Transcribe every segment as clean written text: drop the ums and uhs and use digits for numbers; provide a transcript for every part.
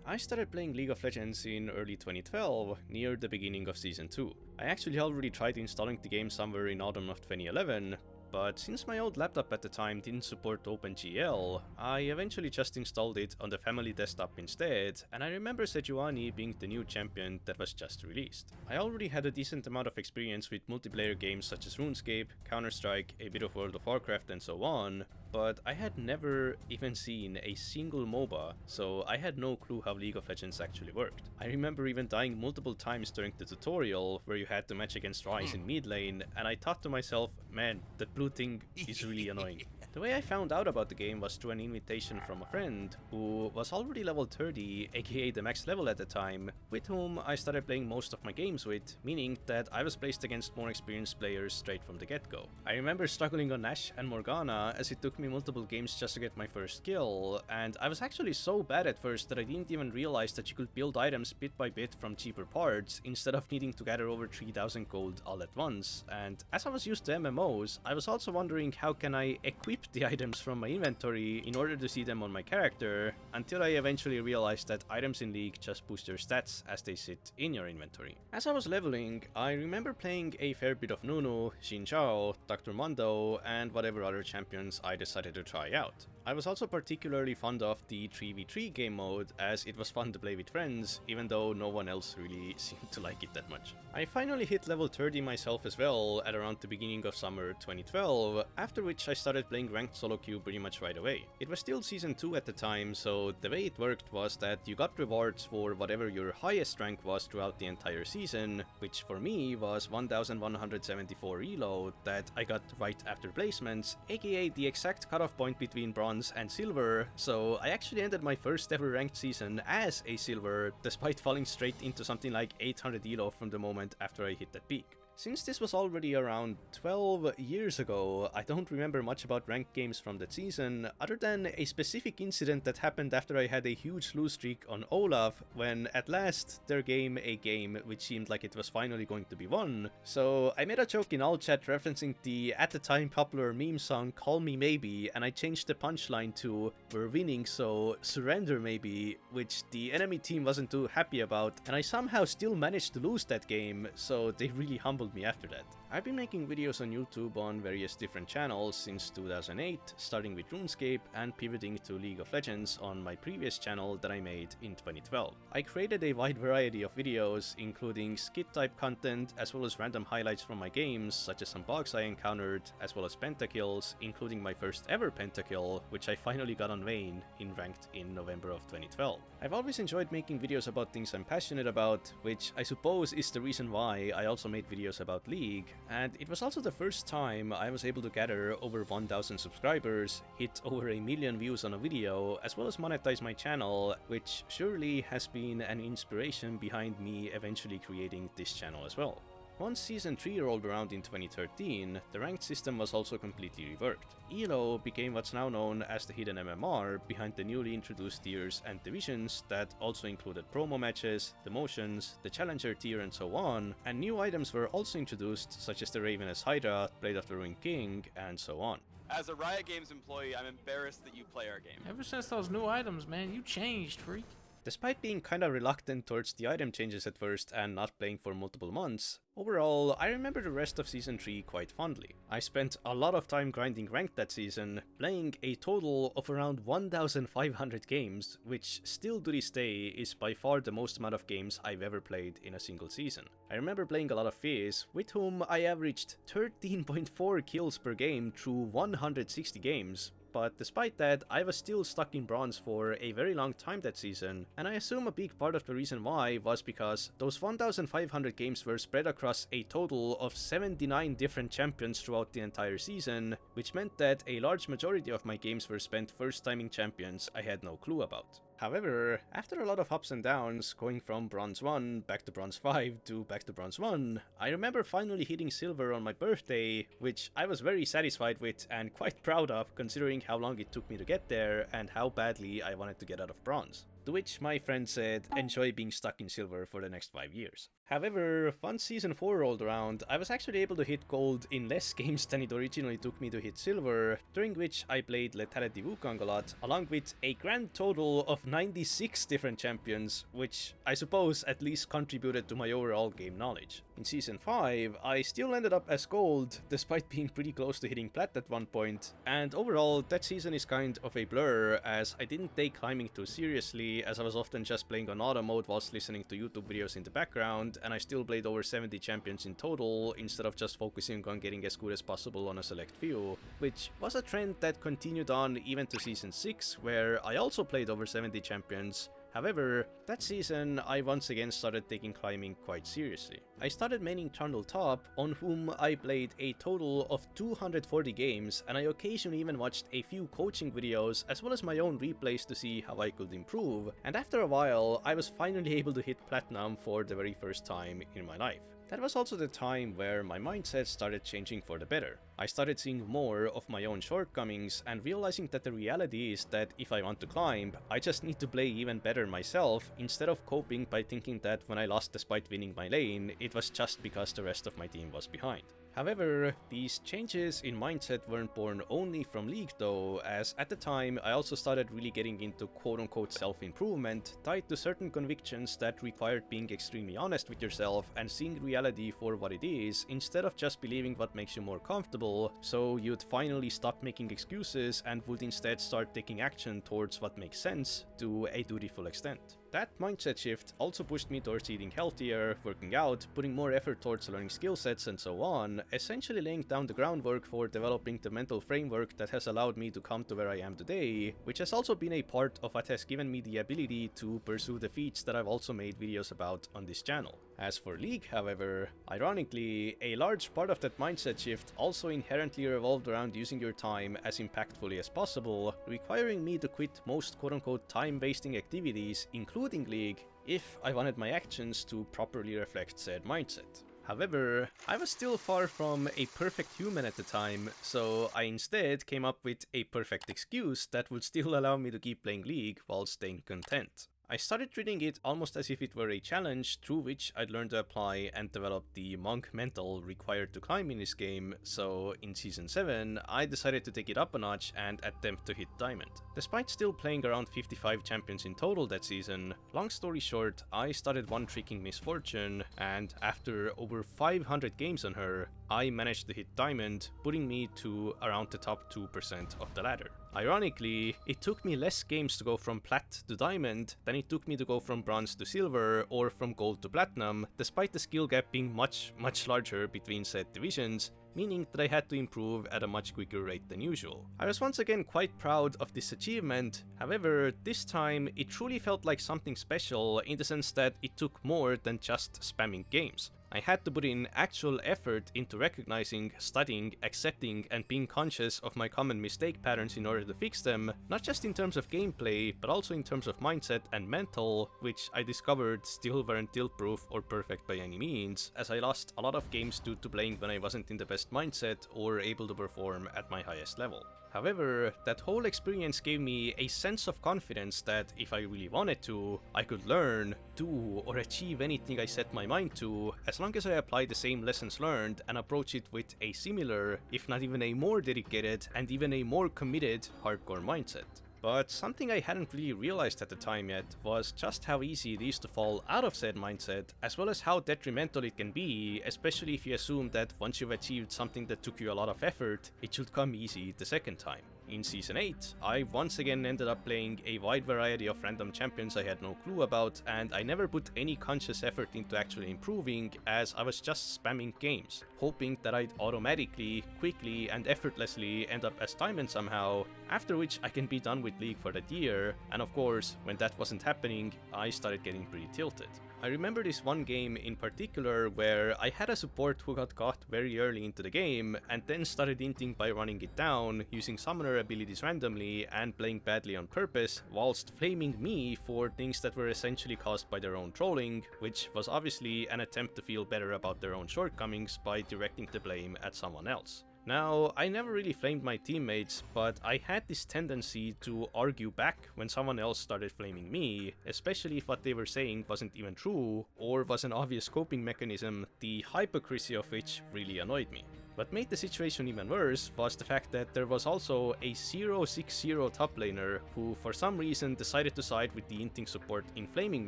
I started playing League of Legends in early 2012, near the beginning of Season 2. I actually already tried installing the game somewhere in autumn of 2011, but since my old laptop at the time didn't support OpenGL, I eventually just installed it on the family desktop instead, and I remember Sejuani being the new champion that was just released. I already had a decent amount of experience with multiplayer games such as RuneScape, Counter-Strike, a bit of World of Warcraft and so on, but I had never even seen a single MOBA, so I had no clue how League of Legends actually worked. I remember even dying multiple times during the tutorial where you had to match against Ryze in mid lane, and I thought to myself, man, that blue thing is really annoying. The way I found out about the game was through an invitation from a friend who was already level 30, aka the max level at the time, with whom I started playing most of my games with, meaning that I was placed against more experienced players straight from the get-go. I remember struggling on Ashe and Morgana as it took me multiple games just to get my first kill, and I was actually so bad at first that I didn't even realize that you could build items bit by bit from cheaper parts instead of needing to gather over 3000 gold all at once, and as I was used to MMOs, I was also wondering how can I equip the items from my inventory in order to see them on my character, until I eventually realized that items in League just boost your stats as they sit in your inventory. As I was leveling, I remember playing a fair bit of Nunu, Xin Zhao, Dr. Mondo, and whatever other champions I decided to try out. I was also particularly fond of the 3v3 game mode, as it was fun to play with friends, even though no one else really seemed to like it that much. I finally hit level 30 myself as well at around the beginning of summer 2012, after which I started playing ranked solo queue pretty much right away. It was still season 2 at the time, so the way it worked was that you got rewards for whatever your highest rank was throughout the entire season, which for me was 1174 reload that I got right after placements, aka the exact cutoff point between bronze and silver, so I actually ended my first ever ranked season as a silver, despite falling straight into something like 800 elo from the moment after I hit that peak. Since this was already around 12 years ago, I don't remember much about ranked games from that season, other than a specific incident that happened after I had a huge lose streak on Olaf, when at last there came a game which seemed like it was finally going to be won. So I made a joke in all chat referencing the at the time popular meme song Call Me Maybe, and I changed the punchline to "We're winning, so surrender maybe," which the enemy team wasn't too happy about, and I somehow still managed to lose that game, so they really humbled me after that. I've been making videos on YouTube on various different channels since 2008, starting with RuneScape and pivoting to League of Legends on my previous channel that I made in 2012. I created a wide variety of videos, including skit type content, as well as random highlights from my games, such as some bugs I encountered, as well as pentakills, including my first ever pentakill, which I finally got on Vayne in ranked in November of 2012. I've always enjoyed making videos about things I'm passionate about, which I suppose is the reason why I also made videos about League, and it was also the first time I was able to gather over 1000 subscribers, hit over 1 million views on a video, as well as monetize my channel, which surely has been an inspiration behind me eventually creating this channel as well. Once Season 3 rolled around in 2013, the ranked system was also completely reworked. ELO became what's now known as the hidden MMR behind the newly introduced tiers and divisions that also included promo matches, demotions, the challenger tier and so on, and new items were also introduced such as the Ravenous Hydra, Blade of the Ruined King, and so on. As a Riot Games employee, I'm embarrassed that you play our game. Ever since those new items, man, you changed, freak. Despite being kinda reluctant towards the item changes at first and not playing for multiple months, overall, I remember the rest of Season 3 quite fondly. I spent a lot of time grinding ranked that season, playing a total of around 1500 games, which still to this day is by far the most amount of games I've ever played in a single season. I remember playing a lot of Fizz, with whom I averaged 13.4 kills per game through 160 games. But despite that, I was still stuck in bronze for a very long time that season, and I assume a big part of the reason why was because those 1500 games were spread across a total of 79 different champions throughout the entire season, which meant that a large majority of my games were spent first timing champions I had no clue about. However, after a lot of ups and downs, going from Bronze 1 back to Bronze 5 to back to Bronze 1, I remember finally hitting Silver on my birthday, which I was very satisfied with and quite proud of considering how long it took me to get there and how badly I wanted to get out of Bronze. to which my friend said, enjoy being stuck in silver for the next 5 years. However, once Season 4 rolled around, I was actually able to hit gold in less games than it originally took me to hit silver, during which I played Lethality Wukong a lot, along with a grand total of 96 different champions, which I suppose at least contributed to my overall game knowledge. In Season 5, I still ended up as gold, despite being pretty close to hitting plat at one point, and overall that season is kind of a blur, as I didn't take climbing too seriously, as I was often just playing on auto mode whilst listening to YouTube videos in the background, and I still played over 70 champions in total, instead of just focusing on getting as good as possible on a select few, which was a trend that continued on even to Season 6, where I also played over 70 champions. However, that season I once again started taking climbing quite seriously. I started maining Trundle Top, on whom I played a total of 240 games, and I occasionally even watched a few coaching videos as well as my own replays to see how I could improve, and after a while I was finally able to hit platinum for the very first time in my life. That was also the time where my mindset started changing for the better. I started seeing more of my own shortcomings and realizing that the reality is that if I want to climb, I just need to play even better myself, instead of coping by thinking that when I lost despite winning my lane, it was just because the rest of my team was behind. However, these changes in mindset weren't born only from League though, as at the time I also started really getting into quote-unquote self-improvement, tied to certain convictions that required being extremely honest with yourself and seeing reality for what it is, instead of just believing what makes you more comfortable, so you'd finally stop making excuses and would instead start taking action towards what makes sense to a dutiful extent. That mindset shift also pushed me towards eating healthier, working out, putting more effort towards learning skill sets and so on, essentially laying down the groundwork for developing the mental framework that has allowed me to come to where I am today, which has also been a part of what has given me the ability to pursue the feats that I've also made videos about on this channel. As for League, however, ironically, a large part of that mindset shift also inherently revolved around using your time as impactfully as possible, requiring me to quit most quote-unquote time-wasting activities, including League, if I wanted my actions to properly reflect said mindset. However, I was still far from a perfect human at the time, so I instead came up with a perfect excuse that would still allow me to keep playing League while staying content. I started treating it almost as if it were a challenge through which I'd learn to apply and develop the monk mental required to climb in this game, so in Season 7 I decided to take it up a notch and attempt to hit Diamond. Despite still playing around 55 champions in total that season, long story short, I started one-tricking Miss Fortune, and after over 500 games on her, I managed to hit Diamond, putting me to around the top 2% of the ladder. Ironically, it took me less games to go from Plat to Diamond than it took me to go from Bronze to Silver or from Gold to Platinum, despite the skill gap being much larger between said divisions, meaning that I had to improve at a much quicker rate than usual. I was once again quite proud of this achievement, however, this time it truly felt like something special in the sense that it took more than just spamming games. I had to put in actual effort into recognizing, studying, accepting, and being conscious of my common mistake patterns in order to fix them, not just in terms of gameplay, but also in terms of mindset and mental, which I discovered still weren't tilt-proof or perfect by any means, as I lost a lot of games due to playing when I wasn't in the best mindset or able to perform at my highest level. However, that whole experience gave me a sense of confidence that if I really wanted to, I could learn, do, or achieve anything I set my mind to, as long as I apply the same lessons learned and approach it with a similar, if not even a more dedicated, and even a more committed, hardcore mindset. But something I hadn't really realized at the time yet was just how easy it is to fall out of said mindset, as well as how detrimental it can be, especially if you assume that once you've achieved something that took you a lot of effort, it should come easy the second time. In Season 8, I once again ended up playing a wide variety of random champions I had no clue about, and I never put any conscious effort into actually improving, as I was just spamming games, hoping that I'd automatically, quickly, and effortlessly end up as Diamond somehow, after which I can be done with League for that year, and of course, when that wasn't happening, I started getting pretty tilted. I remember this one game in particular where I had a support who got caught very early into the game and then started inting by running it down, using summoner abilities randomly and playing badly on purpose, whilst flaming me for things that were essentially caused by their own trolling, which was obviously an attempt to feel better about their own shortcomings by directing the blame at someone else. Now, I never really flamed my teammates, but I had this tendency to argue back when someone else started flaming me, especially if what they were saying wasn't even true, or was an obvious coping mechanism, the hypocrisy of which really annoyed me. What made the situation even worse was the fact that there was also a 0-6-0 top laner who for some reason decided to side with the inting support in flaming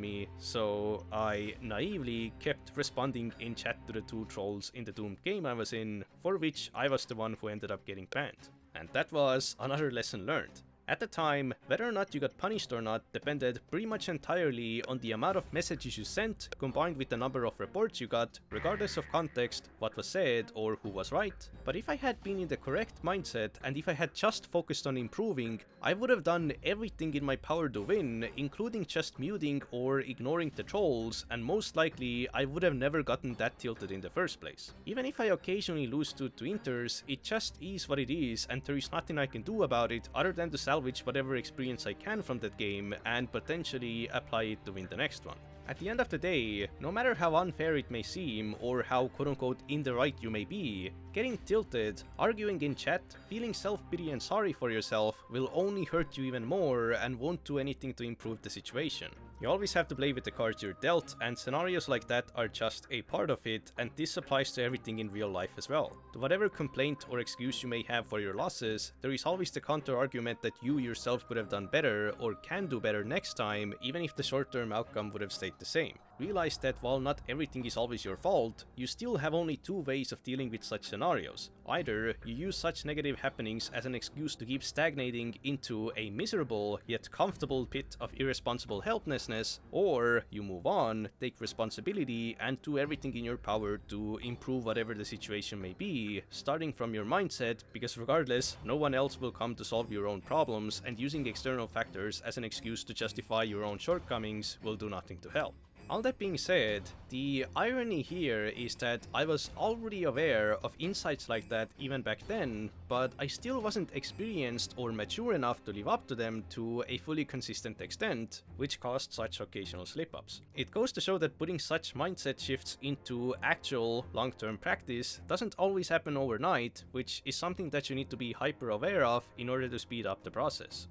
me, so I naively kept responding in chat to the two trolls in the doomed game I was in, for which I was the one who ended up getting banned. And that was another lesson learned. At the time, whether or not you got punished or not depended pretty much entirely on the amount of messages you sent, combined with the number of reports you got, regardless of context, what was said, or who was right. But if I had been in the correct mindset, and if I had just focused on improving, I would have done everything in my power to win, including just muting or ignoring the trolls, and most likely I would have never gotten that tilted in the first place. Even if I occasionally lose to inters, it just is what it is, and there is nothing I can do about it other than to salvage whatever experience I can from that game and potentially apply it to win the next one. At the end of the day, no matter how unfair it may seem or how quote-unquote in the right you may be, getting tilted, arguing in chat, feeling self-pity and sorry for yourself will only hurt you even more and won't do anything to improve the situation. You always have to play with the cards you're dealt, and scenarios like that are just a part of it, and this applies to everything in real life as well. To whatever complaint or excuse you may have for your losses, there is always the counter-argument that you yourself could have done better or can do better next time, even if the short-term outcome would have stayed the same. Realize that while not everything is always your fault, you still have only two ways of dealing with such scenarios. Either you use such negative happenings as an excuse to keep stagnating into a miserable yet comfortable pit of irresponsible helplessness, or you move on, take responsibility, and do everything in your power to improve whatever the situation may be, starting from your mindset, because regardless, no one else will come to solve your own problems, and using external factors as an excuse to justify your own shortcomings will do nothing to help. All that being said, the irony here is that I was already aware of insights like that even back then, but I still wasn't experienced or mature enough to live up to them to a fully consistent extent, which caused such occasional slip-ups. It goes to show that putting such mindset shifts into actual long-term practice doesn't always happen overnight, which is something that you need to be hyper aware of in order to speed up the process.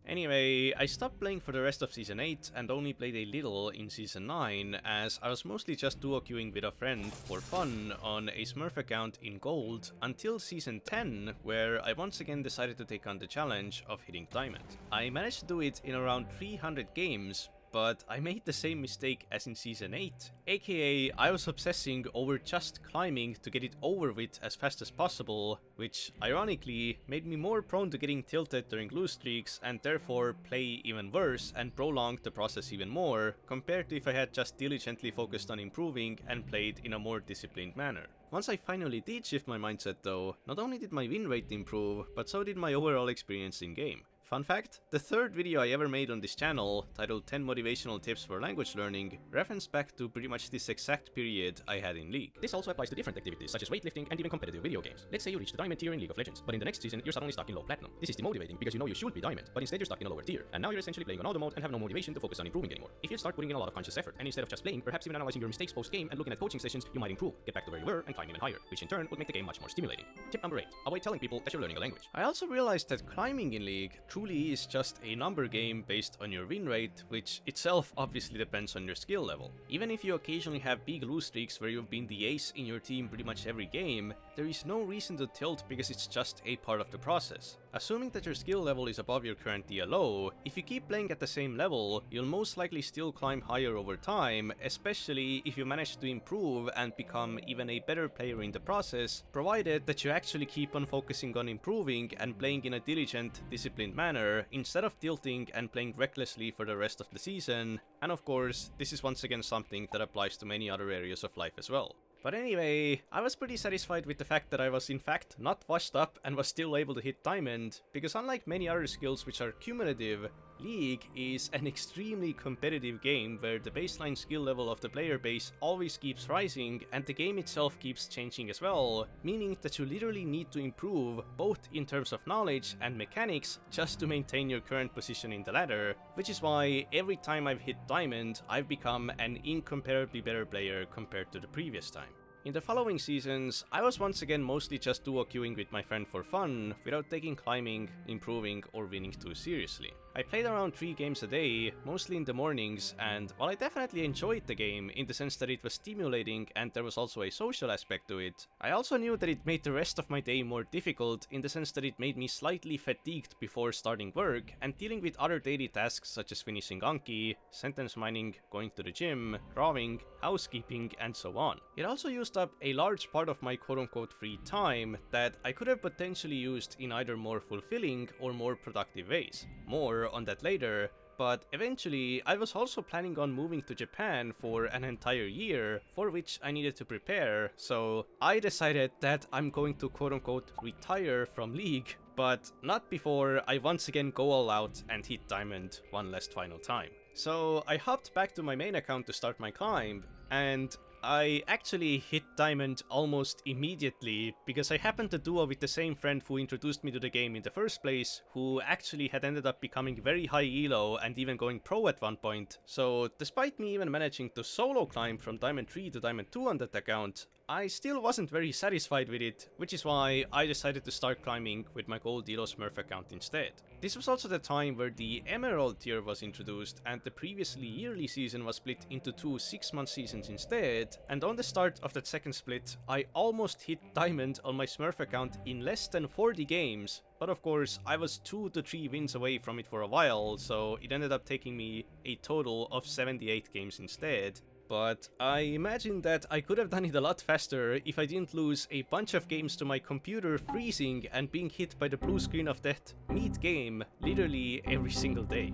Anyway, I stopped playing for the rest of Season 8 and only played a little in Season 9, as I was mostly just duo queuing with a friend for fun on a smurf account in gold until Season 10, where I once again decided to take on the challenge of hitting diamond. I managed to do it in around 300 games, but I made the same mistake as in Season 8, aka I was obsessing over just climbing to get it over with as fast as possible, which ironically made me more prone to getting tilted during lose streaks and therefore play even worse and prolong the process even more, compared to if I had just diligently focused on improving and played in a more disciplined manner. Once I finally did shift my mindset though, not only did my win rate improve, but so did my overall experience in game. Fun fact, the third video I ever made on this channel, titled 10 Motivational Tips for Language Learning, referenced back to pretty much this exact period I had in League. This also applies to different activities, such as weightlifting and even competitive video games. Let's say you reach the diamond tier in League of Legends, but in the next season you're suddenly stuck in low platinum. This is demotivating because you know you should be diamond, but instead you're stuck in a lower tier, and now you're essentially playing on auto mode and have no motivation to focus on improving anymore. If you start putting in a lot of conscious effort, and instead of just playing, perhaps even analyzing your mistakes post-game and looking at coaching sessions, you might improve, get back to where you were, and climb even higher, which in turn would make the game much more stimulating. Tip number 8. Avoid telling people that you're learning a language. I also realized that climbing in League truly is just a number game based on your win rate, which itself obviously depends on your skill level. Even if you occasionally have big lose streaks where you've been the ace in your team pretty much every game, there is no reason to tilt because it's just a part of the process. Assuming that your skill level is above your current DLO, if you keep playing at the same level, you'll most likely still climb higher over time, especially if you manage to improve and become even a better player in the process, provided that you actually keep on focusing on improving and playing in a diligent, disciplined manner, instead of tilting and playing recklessly for the rest of the season. And of course, this is once again something that applies to many other areas of life as well. But anyway, I was pretty satisfied with the fact that I was in fact not washed up and was still able to hit diamond, because unlike many other skills which are cumulative, League is an extremely competitive game where the baseline skill level of the player base always keeps rising and the game itself keeps changing as well, meaning that you literally need to improve both in terms of knowledge and mechanics just to maintain your current position in the ladder, which is why every time I've hit diamond, I've become an incomparably better player compared to the previous time. In the following seasons, I was once again mostly just duo queuing with my friend for fun, without taking climbing, improving, or winning too seriously. I played around 3 games a day, mostly in the mornings, and while I definitely enjoyed the game in the sense that it was stimulating and there was also a social aspect to it, I also knew that it made the rest of my day more difficult in the sense that it made me slightly fatigued before starting work and dealing with other daily tasks such as finishing Anki, sentence mining, going to the gym, drawing, housekeeping, and so on. It also used up a large part of my quote-unquote free time that I could have potentially used in either more fulfilling or more productive ways. More on that later, but eventually I was also planning on moving to Japan for an entire year, for which I needed to prepare, so I decided that I'm going to quote-unquote retire from League, but not before I once again go all out and hit Diamond one last final time. So I hopped back to my main account to start my climb, and I actually hit Diamond almost immediately, because I happened to duo with the same friend who introduced me to the game in the first place, who actually had ended up becoming very high elo and even going pro at one point. So despite me even managing to solo climb from Diamond 3 to Diamond 2 on that account, I still wasn't very satisfied with it, which is why I decided to start climbing with my gold elo smurf account instead. This was also the time where the Emerald tier was introduced and the previously yearly season was split into 2 6-month seasons instead, and on the start of that second split, I almost hit Diamond on my smurf account in less than 40 games, but of course I was 2 to 3 wins away from it for a while, so it ended up taking me a total of 78 games instead. But I imagine that I could have done it a lot faster if I didn't lose a bunch of games to my computer freezing and being hit by the blue screen of death mid-game literally every single day.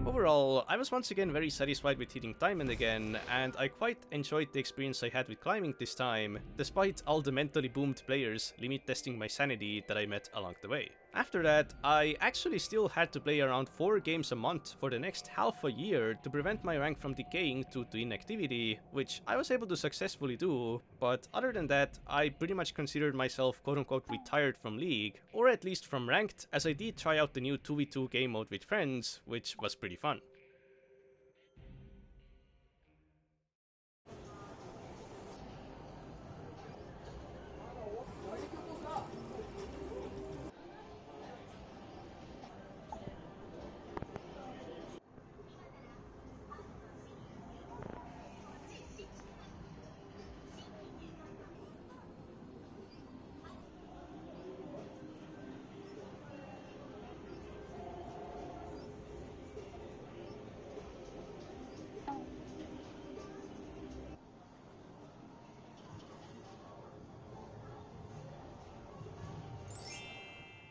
Overall, I was once again very satisfied with hitting Diamond again, and I quite enjoyed the experience I had with climbing this time, despite all the mentally boomed players limit testing my sanity that I met along the way. After that, I actually still had to play around 4 games a month for the next half a year to prevent my rank from decaying due to inactivity, which I was able to successfully do, but other than that, I pretty much considered myself quote-unquote retired from League, or at least from Ranked, as I did try out the new 2v2 game mode with friends, which was pretty fun.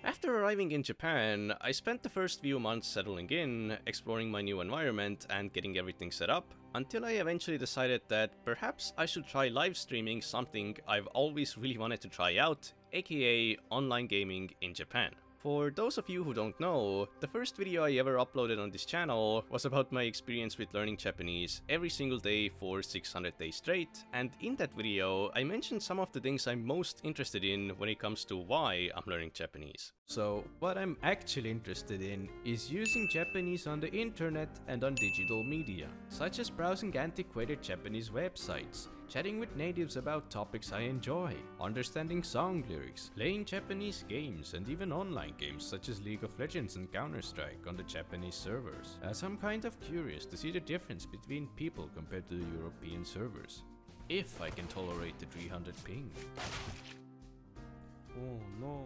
After arriving in Japan, I spent the first few months settling in, exploring my new environment and getting everything set up, until I eventually decided that perhaps I should try live streaming something I've always really wanted to try out, aka online gaming in Japan. For those of you who don't know, the first video I ever uploaded on this channel was about my experience with learning Japanese every single day for 600 days straight, and in that video I mentioned some of the things I'm most interested in when it comes to why I'm learning Japanese. So what I'm actually interested in is using Japanese on the internet and on digital media, such as browsing antiquated Japanese websites, chatting with natives about topics I enjoy, understanding song lyrics, playing Japanese games, and even online games such as League of Legends and Counter-Strike on the Japanese servers, as I'm kind of curious to see the difference between people compared to the European servers. If I can tolerate the 300 ping. Oh no.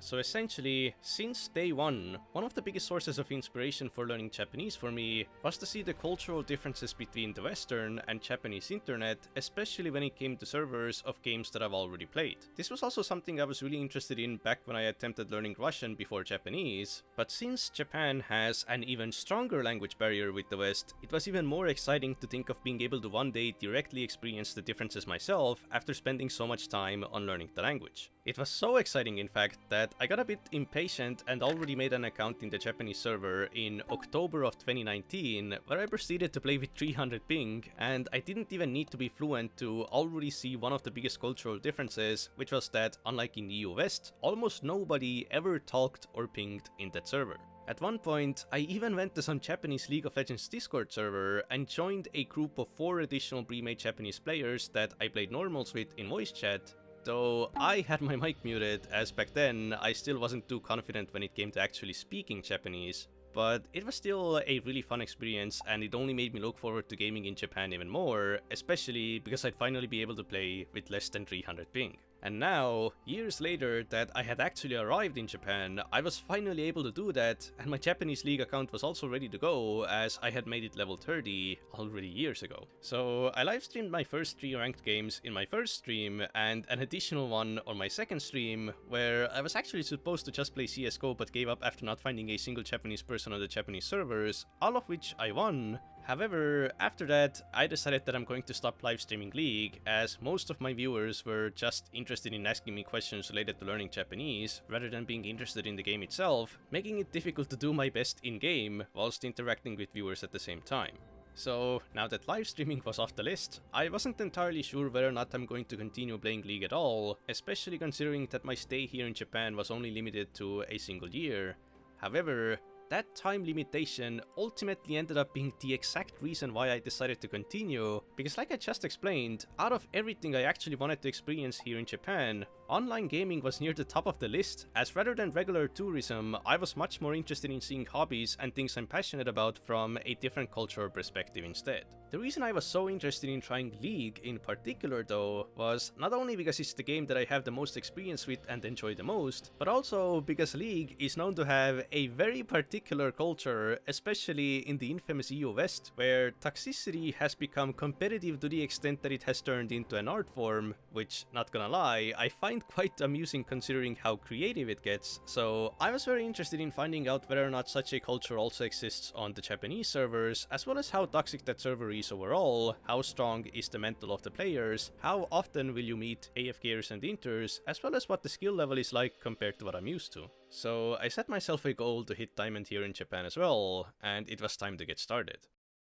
So essentially, since day one of the biggest sources of inspiration for learning Japanese for me was to see the cultural differences between the Western and Japanese internet, especially when it came to servers of games that I've already played. This was also something I was really interested in back when I attempted learning Russian before Japanese, but since Japan has an even stronger language barrier with the West, it was even more exciting to think of being able to one day directly experience the differences myself after spending so much time on learning the language. It was so exciting in fact that I got a bit impatient and already made an account in the Japanese server in October of 2019, where I proceeded to play with 300 ping, and I didn't even need to be fluent to already see one of the biggest cultural differences, which was that, unlike in the EU West, almost nobody ever talked or pinged in that server. At one point, I even went to some Japanese League of Legends Discord server and joined a group of 4 additional premade Japanese players that I played normals with in voice chat, though I had my mic muted as back then I still wasn't too confident when it came to actually speaking Japanese. But it was still a really fun experience, and it only made me look forward to gaming in Japan even more, especially because I'd finally be able to play with less than 300 ping. And now, years later that I had actually arrived in Japan, I was finally able to do that, and my Japanese League account was also ready to go, as I had made it level 30 already years ago. So I livestreamed my first 3 ranked games in my first stream, and an additional one on my second stream, where I was actually supposed to just play CSGO but gave up after not finding a single Japanese person on the Japanese servers, all of which I won. However, after that, I decided that I'm going to stop live streaming League, as most of my viewers were just interested in asking me questions related to learning Japanese, rather than being interested in the game itself, making it difficult to do my best in-game, whilst interacting with viewers at the same time. So, now that live streaming was off the list, I wasn't entirely sure whether or not I'm going to continue playing League at all, especially considering that my stay here in Japan was only limited to a single year. However, that time limitation ultimately ended up being the exact reason why I decided to continue, because like I just explained, out of everything I actually wanted to experience here in Japan, online gaming was near the top of the list, as rather than regular tourism, I was much more interested in seeing hobbies and things I'm passionate about from a different cultural perspective instead. The reason I was so interested in trying League in particular though, was not only because it's the game that I have the most experience with and enjoy the most, but also because League is known to have a very particular culture, especially in the infamous EU West, where toxicity has become competitive to the extent that it has turned into an art form, which, not gonna lie, I find quite amusing considering how creative it gets. So I was very interested in finding out whether or not such a culture also exists on the Japanese servers, as well as how toxic that server is overall, how strong is the mental of the players, how often will you meet AFKers and inters, as well as what the skill level is like compared to what I'm used to. So I set myself a goal to hit diamond here in Japan as well, and it was time to get started.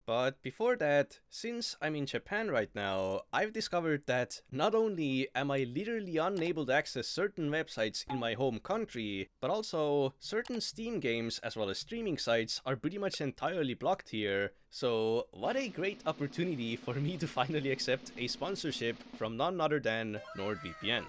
But before that, since I'm in Japan right now, I've discovered that not only am I literally unable to access certain websites in my home country, but also certain Steam games as well as streaming sites are pretty much entirely blocked here. So what a great opportunity for me to finally accept a sponsorship from none other than NordVPN.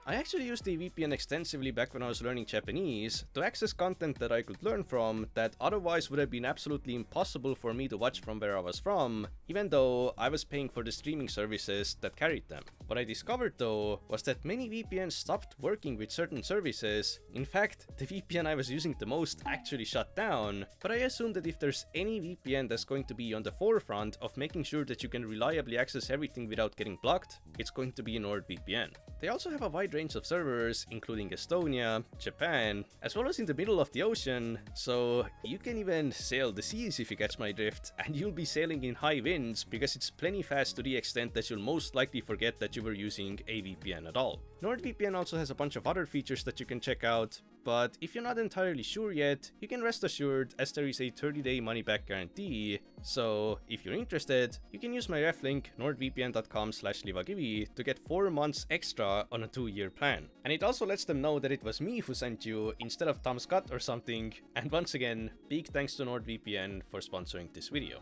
I actually used the VPN extensively back when I was learning Japanese to access content that I could learn from that otherwise would have been absolutely impossible for me to watch from where I was from, even though I was paying for the streaming services that carried them. What I discovered though was that many VPNs stopped working with certain services. In fact, the VPN I was using the most actually shut down, but I assume that if there's any VPN that's going to be on the forefront of making sure that you can reliably access everything without getting blocked, it's going to be NordVPN. They also have a wide range of servers, including Estonia, Japan, as well as in the middle of the ocean, so you can even sail the seas if you catch my drift, and you'll be sailing in high winds because it's plenty fast to the extent that you'll most likely forget that you were using a VPN at all. NordVPN also has a bunch of other features that you can check out, but if you're not entirely sure yet, you can rest assured as there is a 30-day money-back guarantee, so if you're interested, you can use my ref link nordvpn.com/Livakivi to get 4 months extra on a 2-year plan. And it also lets them know that it was me who sent you instead of Tom Scott or something, and once again, big thanks to NordVPN for sponsoring this video.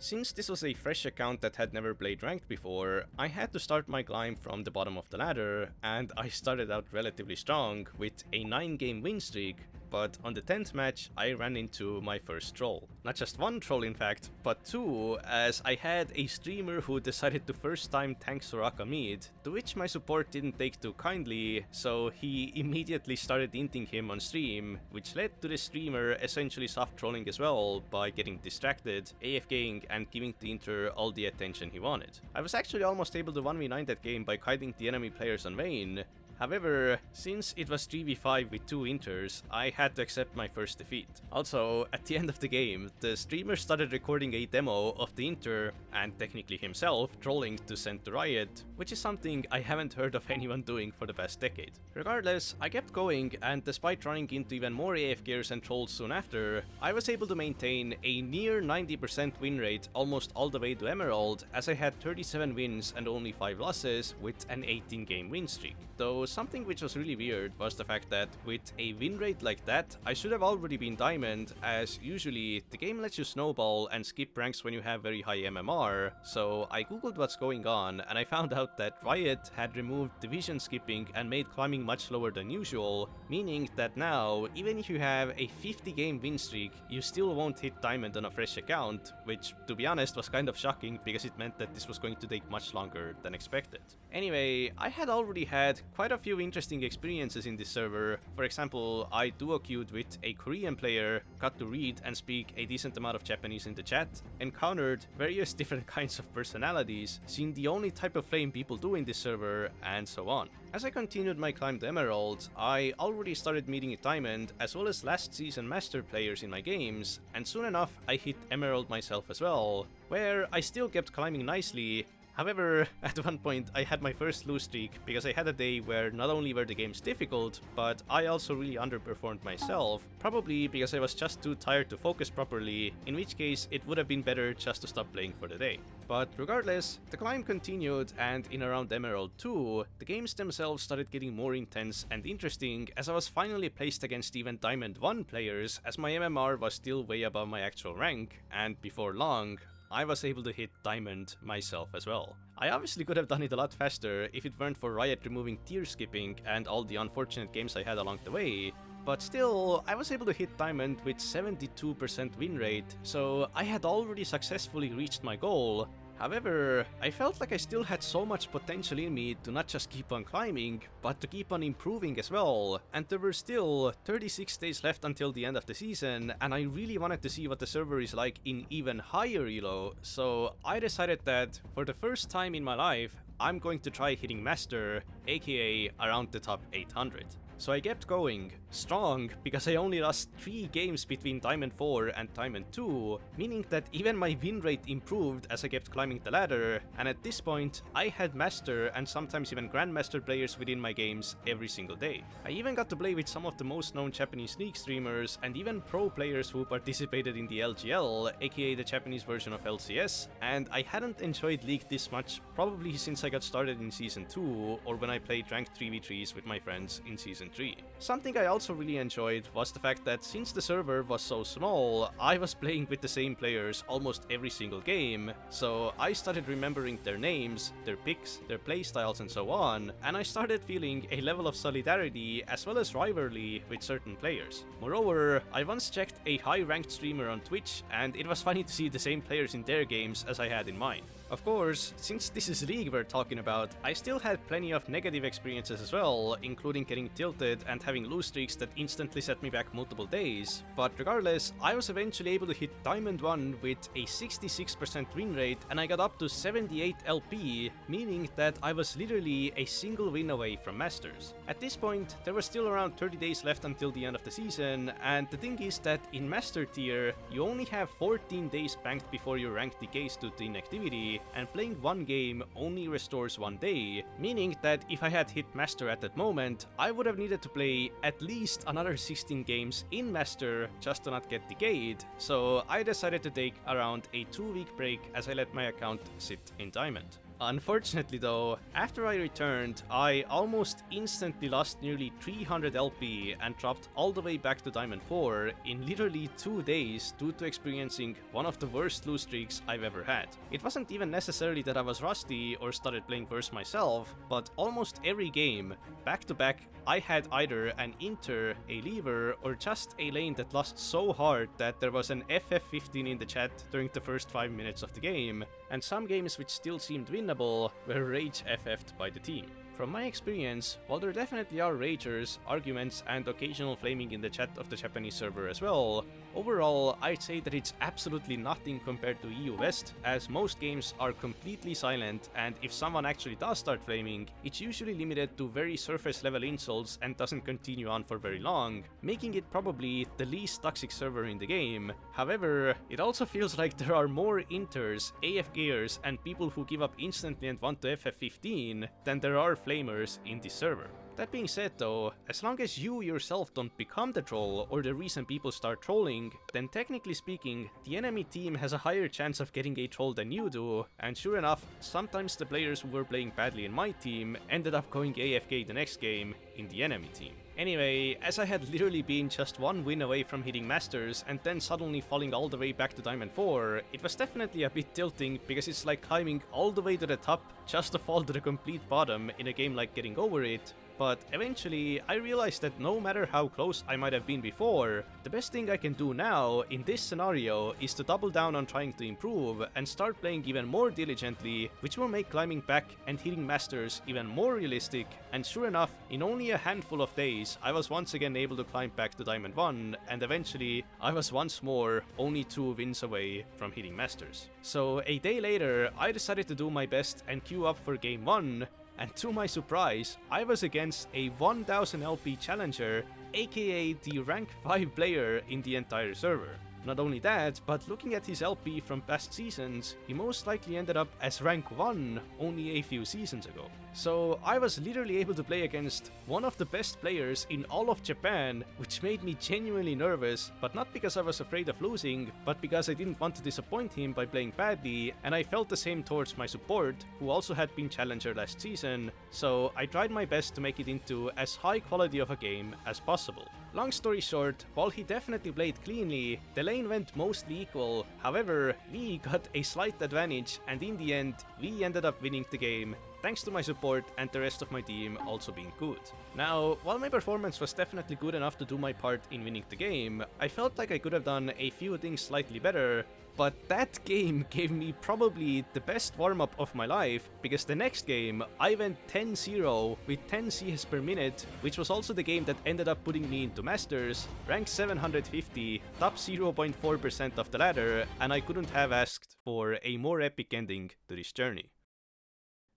Since this was a fresh account that had never played ranked before, I had to start my climb from the bottom of the ladder, and I started out relatively strong with a 9-game win streak, but on the 10th match I ran into my first troll. Not just one troll in fact, but 2, as I had a streamer who decided to first time tank Soraka mid, to which my support didn't take too kindly, so he immediately started inting him on stream, which led to the streamer essentially soft trolling as well by getting distracted, AFKing and giving the inter all the attention he wanted. I was actually almost able to 1v9 that game by kiting the enemy players on Vayne. However, since it was 3v5 with 2 inters, I had to accept my first defeat. Also, at the end of the game, the streamer started recording a demo of the inter, and technically himself, trolling to send to Riot, which is something I haven't heard of anyone doing for the past decade. Regardless, I kept going, and despite running into even more AFKers and trolls soon after, I was able to maintain a near 90% win rate almost all the way to Emerald, as I had 37 wins and only 5 losses with an 18-game win streak. Though something which was really weird was the fact that with a win rate like that, I should have already been diamond, as usually the game lets you snowball and skip ranks when you have very high MMR, so I googled what's going on and I found out that Riot had removed division skipping and made climbing much lower than usual, meaning that now, even if you have a 50 game win streak, you still won't hit diamond on a fresh account, which to be honest was kind of shocking because it meant that this was going to take much longer than expected. Anyway, I had already had quite a few interesting experiences in this server. For example, I duo queued with a Korean player, got to read and speak a decent amount of Japanese in the chat, encountered various different kinds of personalities, seen the only type of flame people do in this server, and so on. As I continued my climb to Emerald, I already started meeting Diamond as well as last season Master players in my games, and soon enough I hit Emerald myself as well, where I still kept climbing nicely. However, at one point I had my first lose streak because I had a day where not only were the games difficult, but I also really underperformed myself, probably because I was just too tired to focus properly, in which case it would have been better just to stop playing for the day. But regardless, the climb continued, and in around Emerald 2, the games themselves started getting more intense and interesting as I was finally placed against even Diamond 1 players, as my MMR was still way above my actual rank, and before long, I was able to hit Diamond myself as well. I obviously could have done it a lot faster if it weren't for Riot removing tier skipping and all the unfortunate games I had along the way, but still, I was able to hit Diamond with 72% win rate, so I had already successfully reached my goal. However, I felt like I still had so much potential in me to not just keep on climbing, but to keep on improving as well, and there were still 36 days left until the end of the season, and I really wanted to see what the server is like in even higher elo, so I decided that for the first time in my life, I'm going to try hitting Master, aka around the top 800. So I kept going, strong, because I only lost 3 games between Diamond 4 and Diamond 2, meaning that even my win rate improved as I kept climbing the ladder, and at this point, I had Master and sometimes even Grandmaster players within my games every single day. I even got to play with some of the most known Japanese League streamers and even pro players who participated in the LGL, aka the Japanese version of LCS, and I hadn't enjoyed League this much probably since I got started in Season 2, or when I played ranked 3v3s with my friends in Season 3. Something I also really enjoyed was the fact that since the server was so small, I was playing with the same players almost every single game, so I started remembering their names, their picks, their playstyles and so on, and I started feeling a level of solidarity as well as rivalry with certain players. Moreover, I once checked a high-ranked streamer on Twitch, and it was funny to see the same players in their games as I had in mine. Of course, since this is League we're talking about, I still had plenty of negative experiences as well, including getting tilted and having lose streaks that instantly set me back multiple days, but regardless, I was eventually able to hit Diamond 1 with a 66% win rate, and I got up to 78 LP, meaning that I was literally a single win away from Masters. At this point, there were still around 30 days left until the end of the season, and the thing is that in Master tier, you only have 14 days banked before your rank decays due to inactivity, and playing one game only restores 1 day, meaning that if I had hit Master at that moment, I would have needed to play at least another 16 games in Master just to not get decayed, so I decided to take around a 2-week break as I let my account sit in Diamond. Unfortunately though, after I returned, I almost instantly lost nearly 300 LP and dropped all the way back to Diamond 4 in literally 2 days due to experiencing one of the worst lose streaks I've ever had. It wasn't even necessarily that I was rusty or started playing worse myself, but almost every game, back to back, I had either an inter, a lever, or just a lane that lost so hard that there was an FF15 in the chat during the first 5 minutes of the game, and some games which still seemed winnable were rage FF'd by the team. From my experience, while there definitely are ragers, arguments, and occasional flaming in the chat of the Japanese server as well, overall I'd say that it's absolutely nothing compared to EU West, as most games are completely silent, and if someone actually does start flaming, it's usually limited to very surface level insults and doesn't continue on for very long, making it probably the least toxic server in the game. However, it also feels like there are more inters, AFKers, and people who give up instantly and want to FF15 than there are flamers in this server. That being said though, as long as you yourself don't become the troll or the reason people start trolling, then technically speaking, the enemy team has a higher chance of getting a troll than you do, and sure enough, sometimes the players who were playing badly in my team ended up going AFK the next game in the enemy team. Anyway, as I had literally been just one win away from hitting Masters and then suddenly falling all the way back to Diamond 4, it was definitely a bit tilting because it's like climbing all the way to the top just to fall to the complete bottom in a game like Getting Over It. But eventually, I realized that no matter how close I might have been before, the best thing I can do now in this scenario is to double down on trying to improve and start playing even more diligently, which will make climbing back and hitting Masters even more realistic, and sure enough, in only a handful of days, I was once again able to climb back to Diamond 1, and eventually, I was once more only 2 wins away from hitting Masters. So a day later, I decided to do my best and queue up for Game 1, and to my surprise, I was against a 1000 LP challenger, aka the rank 5 player in the entire server. Not only that, but looking at his LP from past seasons, he most likely ended up as rank 1 only a few seasons ago. So I was literally able to play against one of the best players in all of Japan, which made me genuinely nervous, but not because I was afraid of losing, but because I didn't want to disappoint him by playing badly, and I felt the same towards my support, who also had been challenger last season, so I tried my best to make it into as high quality of a game as possible. Long story short, while he definitely played cleanly, the lane went mostly equal, however, we got a slight advantage, and in the end, we ended up winning the game, thanks to my support and the rest of my team also being good. Now, while my performance was definitely good enough to do my part in winning the game, I felt like I could have done a few things slightly better, but that game gave me probably the best warm-up of my life, because the next game I went 10-0 with 10 CS per minute, which was also the game that ended up putting me into Masters, rank 750, top 0.4% of the ladder, and I couldn't have asked for a more epic ending to this journey.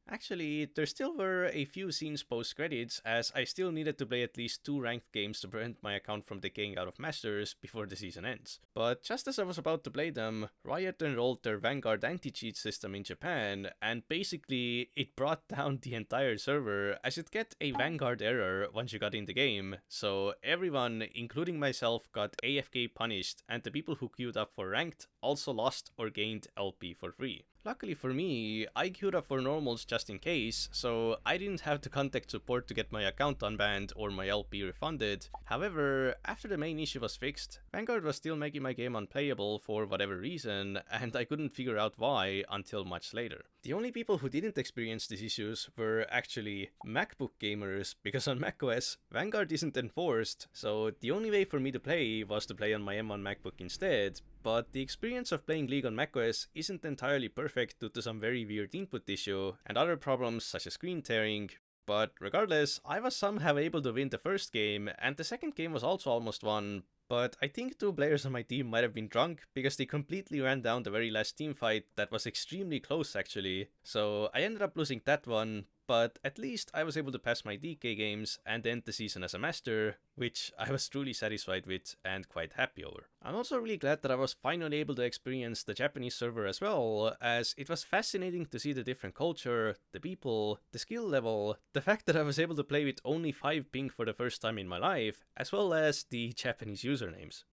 Actually, there still were a few scenes post-credits, as I still needed to play at least 2 ranked games to prevent my account from decaying out of Masters before the season ends. But just as I was about to play them, Riot enrolled their Vanguard anti-cheat system in Japan, and basically it brought down the entire server, as you'd get a Vanguard error once you got in the game, so everyone, including myself, got AFK punished, and the people who queued up for ranked also lost or gained LP for free. Luckily for me, I queued up for normals just in case, so I didn't have to contact support to get my account unbanned or my LP refunded. However, after the main issue was fixed, Vanguard was still making my game unplayable for whatever reason, and I couldn't figure out why until much later. The only people who didn't experience these issues were actually MacBook gamers, because on macOS, Vanguard isn't enforced, so the only way for me to play was to play on my M1 MacBook instead. But the experience of playing League on macOS isn't entirely perfect due to some very weird input issue and other problems such as screen tearing. But regardless, I was somehow able to win the first game, and the second game was also almost won, but I think 2 players on my team might have been drunk because they completely ran down the very last team fight that was extremely close actually, so I ended up losing that one. But at least I was able to pass my Decay games and end the season as a master, which I was truly satisfied with and quite happy over. I'm also really glad that I was finally able to experience the Japanese server as well, as it was fascinating to see the different culture, the people, the skill level, the fact that I was able to play with only 5 ping for the first time in my life, as well as the Japanese usernames.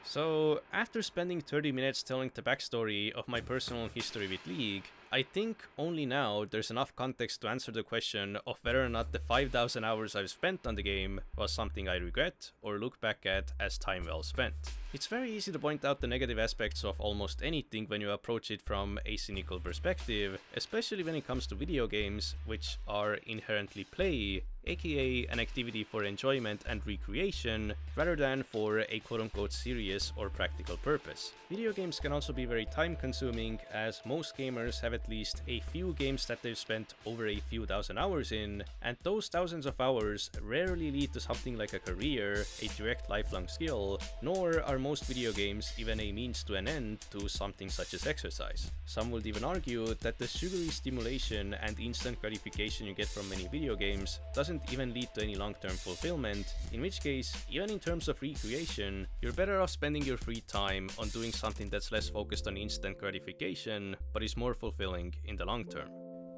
So, after spending 30 minutes telling the backstory of my personal history with League, I think only now there's enough context to answer the question of whether or not the 5,000 hours I've spent on the game was something I regret or look back at as time well spent. It's very easy to point out the negative aspects of almost anything when you approach it from a cynical perspective, especially when it comes to video games, which are inherently play, aka an activity for enjoyment and recreation, rather than for a quote-unquote serious or practical purpose. Video games can also be very time-consuming, as most gamers have at least a few games that they've spent over a few thousand hours in, and those thousands of hours rarely lead to something like a career, a direct lifelong skill, nor are most video games even a means to an end to something such as exercise. Some would even argue that the sugary stimulation and instant gratification you get from many video games doesn't doesn't even lead to any long-term fulfillment, in which case, even in terms of recreation, you're better off spending your free time on doing something that's less focused on instant gratification, but is more fulfilling in the long term.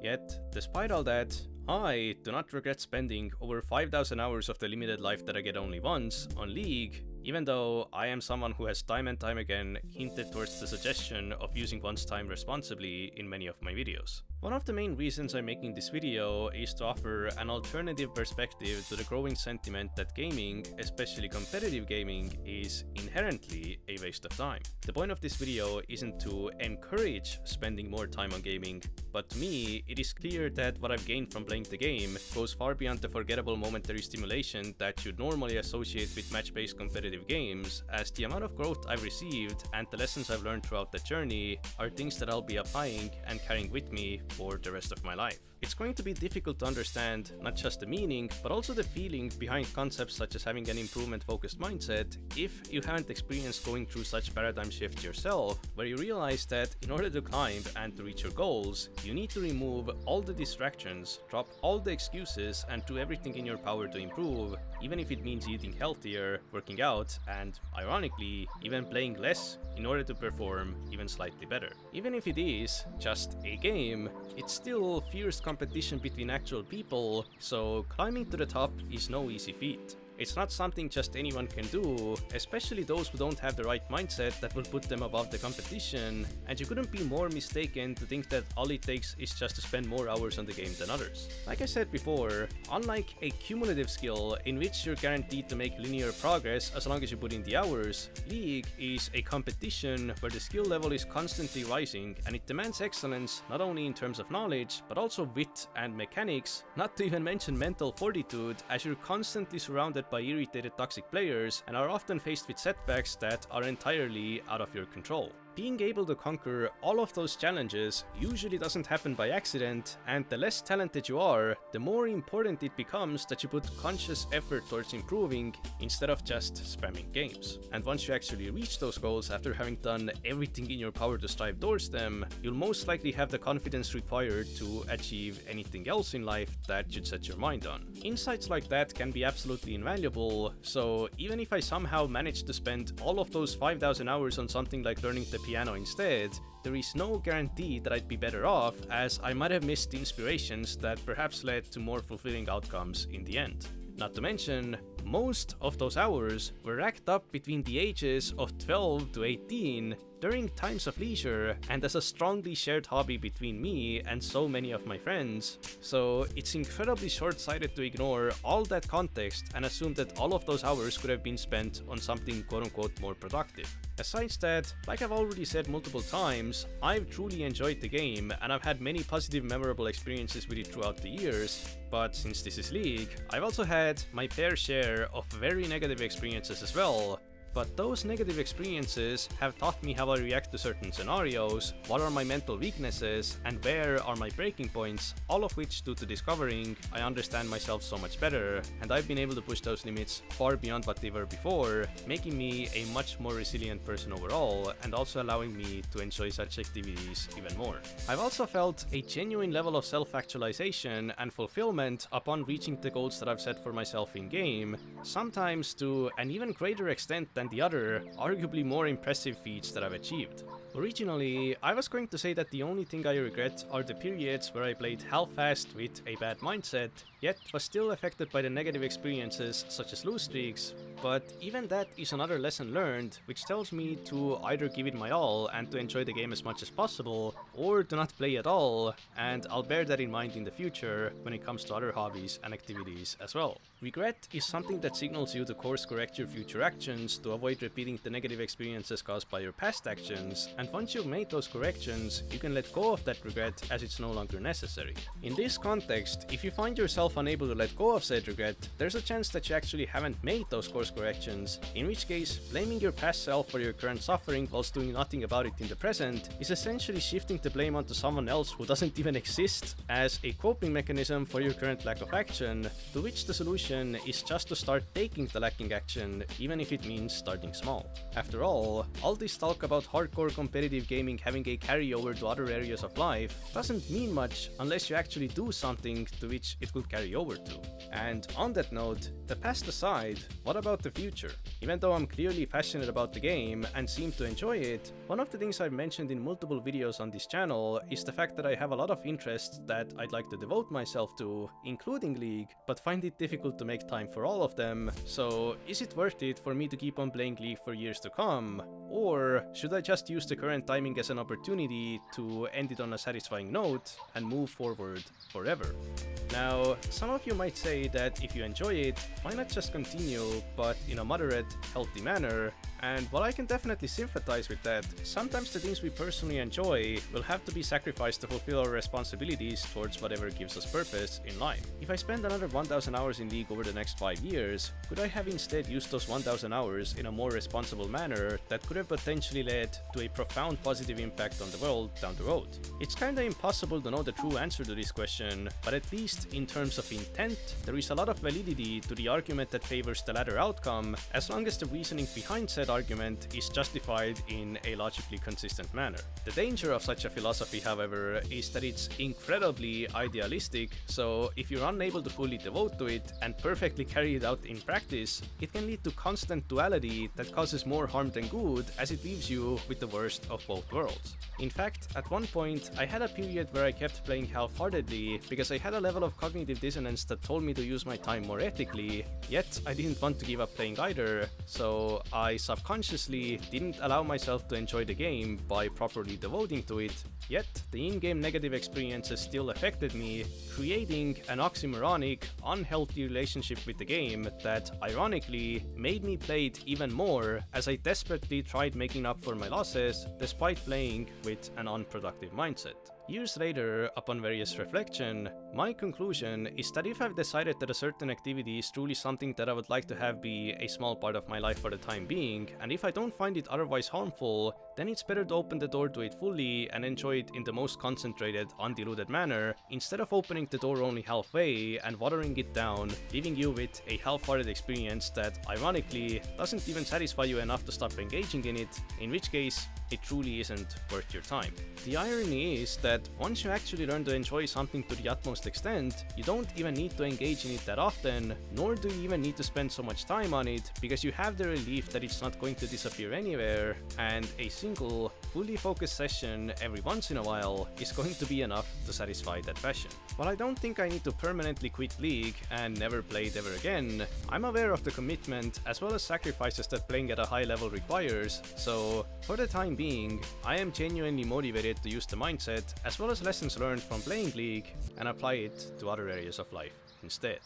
Yet, despite all that, I do not regret spending over 5,000 hours of the limited life that I get only once on League, even though I am someone who has time and time again hinted towards the suggestion of using one's time responsibly in many of my videos. One of the main reasons I'm making this video is to offer an alternative perspective to the growing sentiment that gaming, especially competitive gaming, is inherently a waste of time. The point of this video isn't to encourage spending more time on gaming, but to me, it is clear that what I've gained from playing the game goes far beyond the forgettable momentary stimulation that you'd normally associate with match-based competitive games, as the amount of growth I've received and the lessons I've learned throughout the journey are things that I'll be applying and carrying with me for the rest of my life. It's going to be difficult to understand not just the meaning, but also the feeling behind concepts such as having an improvement-focused mindset if you haven't experienced going through such paradigm shift yourself, where you realize that in order to climb and to reach your goals, you need to remove all the distractions, drop all the excuses, and do everything in your power to improve, even if it means eating healthier, working out, and, ironically, even playing less in order to perform even slightly better. Even if it is just a game, it's still fierce competition between actual people, so climbing to the top is no easy feat. It's not something just anyone can do, especially those who don't have the right mindset that will put them above the competition, and you couldn't be more mistaken to think that all it takes is just to spend more hours on the game than others. Like I said before, unlike a cumulative skill in which you're guaranteed to make linear progress as long as you put in the hours, League is a competition where the skill level is constantly rising and it demands excellence not only in terms of knowledge, but also wit and mechanics, not to even mention mental fortitude, as you're constantly surrounded by irritated toxic players and are often faced with setbacks that are entirely out of your control. Being able to conquer all of those challenges usually doesn't happen by accident, and the less talented you are, the more important it becomes that you put conscious effort towards improving instead of just spamming games. And once you actually reach those goals after having done everything in your power to strive towards them, you'll most likely have the confidence required to achieve anything else in life that you'd set your mind on. Insights like that can be absolutely invaluable, so even if I somehow managed to spend all of those 5,000 hours on something like learning the piano instead, there is no guarantee that I'd be better off, as I might have missed the inspirations that perhaps led to more fulfilling outcomes in the end. Not to mention, most of those hours were racked up between the ages of 12 to 18 during times of leisure and as a strongly shared hobby between me and so many of my friends, so it's incredibly short-sighted to ignore all that context and assume that all of those hours could have been spent on something quote-unquote more productive. Besides that, like I've already said multiple times, I've truly enjoyed the game and I've had many positive memorable experiences with it throughout the years, but since this is League, I've also had my fair share of very negative experiences as well. But those negative experiences have taught me how I react to certain scenarios, what are my mental weaknesses, and where are my breaking points, all of which, due to discovering, I understand myself so much better, and I've been able to push those limits far beyond what they were before, making me a much more resilient person overall, and also allowing me to enjoy such activities even more. I've also felt a genuine level of self-actualization and fulfillment upon reaching the goals that I've set for myself in-game, sometimes to an even greater extent than the other, arguably more impressive feats that I've achieved. Originally, I was going to say that the only thing I regret are the periods where I played half-assed with a bad mindset, yet was still affected by the negative experiences such as lose streaks, but even that is another lesson learned, which tells me to either give it my all and to enjoy the game as much as possible, or to not play at all, and I'll bear that in mind in the future when it comes to other hobbies and activities as well. Regret is something that signals you to course correct your future actions to avoid repeating the negative experiences caused by your past actions, and once you've made those corrections, you can let go of that regret as it's no longer necessary. In this context, if you find yourself unable to let go of said regret, there's a chance that you actually haven't made those course corrections, in which case, blaming your past self for your current suffering whilst doing nothing about it in the present is essentially shifting the blame onto someone else who doesn't even exist as a coping mechanism for your current lack of action, to which the solution is just to start taking the lacking action, even if it means starting small. After all this talk about hardcore competitive gaming having a carryover to other areas of life doesn't mean much unless you actually do something to which it could carry over to. And on that note, the past aside, what about the future? Even though I'm clearly passionate about the game and seem to enjoy it, one of the things I've mentioned in multiple videos on this channel is the fact that I have a lot of interests that I'd like to devote myself to, including League, but find it difficult to make time for all of them. So is it worth it for me to keep on playing League for years to come? Or should I just use the current timing as an opportunity to end it on a satisfying note and move forward forever? Now, some of you might say that if you enjoy it, why not just continue, but in a moderate, healthy manner? And while I can definitely sympathize with that, sometimes the things we personally enjoy will have to be sacrificed to fulfill our responsibilities towards whatever gives us purpose in life. If I spend another 1000 hours in League over the next 5 years, could I have instead used those 1000 hours in a more responsible manner that could have potentially led to a profound positive impact on the world down the road? It's kinda impossible to know the true answer to this question, but at least in terms of intent, there is a lot of validity to the argument that favors the latter outcome, as long as the reasoning behind said argument is justified in a logically consistent manner. The danger of such a philosophy, however, is that it's incredibly idealistic, so if you're unable to fully devote to it and perfectly carry it out in practice, it can lead to constant duality that causes more harm than good, as it leaves you with the worst of both worlds. In fact, at one point, I had a period where I kept playing half-heartedly because I had a level of cognitive dissonance that told me to use my time more ethically, yet I didn't want to give up playing either, so I subconsciously didn't allow myself to enjoy the game by properly devoting to it, yet the in-game negative experiences still affected me, creating an oxymoronic, unhealthy relationship with the game that, ironically, made me play it even more as I desperately tried making up for my losses despite playing with an unproductive mindset. Years later, upon various reflection, my conclusion is that if I've decided that a certain activity is truly something that I would like to have be a small part of my life for the time being, and if I don't find it otherwise harmful, then it's better to open the door to it fully and enjoy it in the most concentrated, undiluted manner, instead of opening the door only halfway and watering it down, leaving you with a half-hearted experience that, ironically, doesn't even satisfy you enough to stop engaging in it, in which case, it truly isn't worth your time. The irony is that once you actually learn to enjoy something to the utmost extent, you don't even need to engage in it that often, nor do you even need to spend so much time on it, because you have the relief that it's not going to disappear anywhere, and a single, fully focused session every once in a while is going to be enough to satisfy that passion. While I don't think I need to permanently quit League and never play it ever again, I'm aware of the commitment as well as sacrifices that playing at a high level requires, so for the time being, I am genuinely motivated to use the mindset as well as lessons learned from playing League and apply it to other areas of life instead.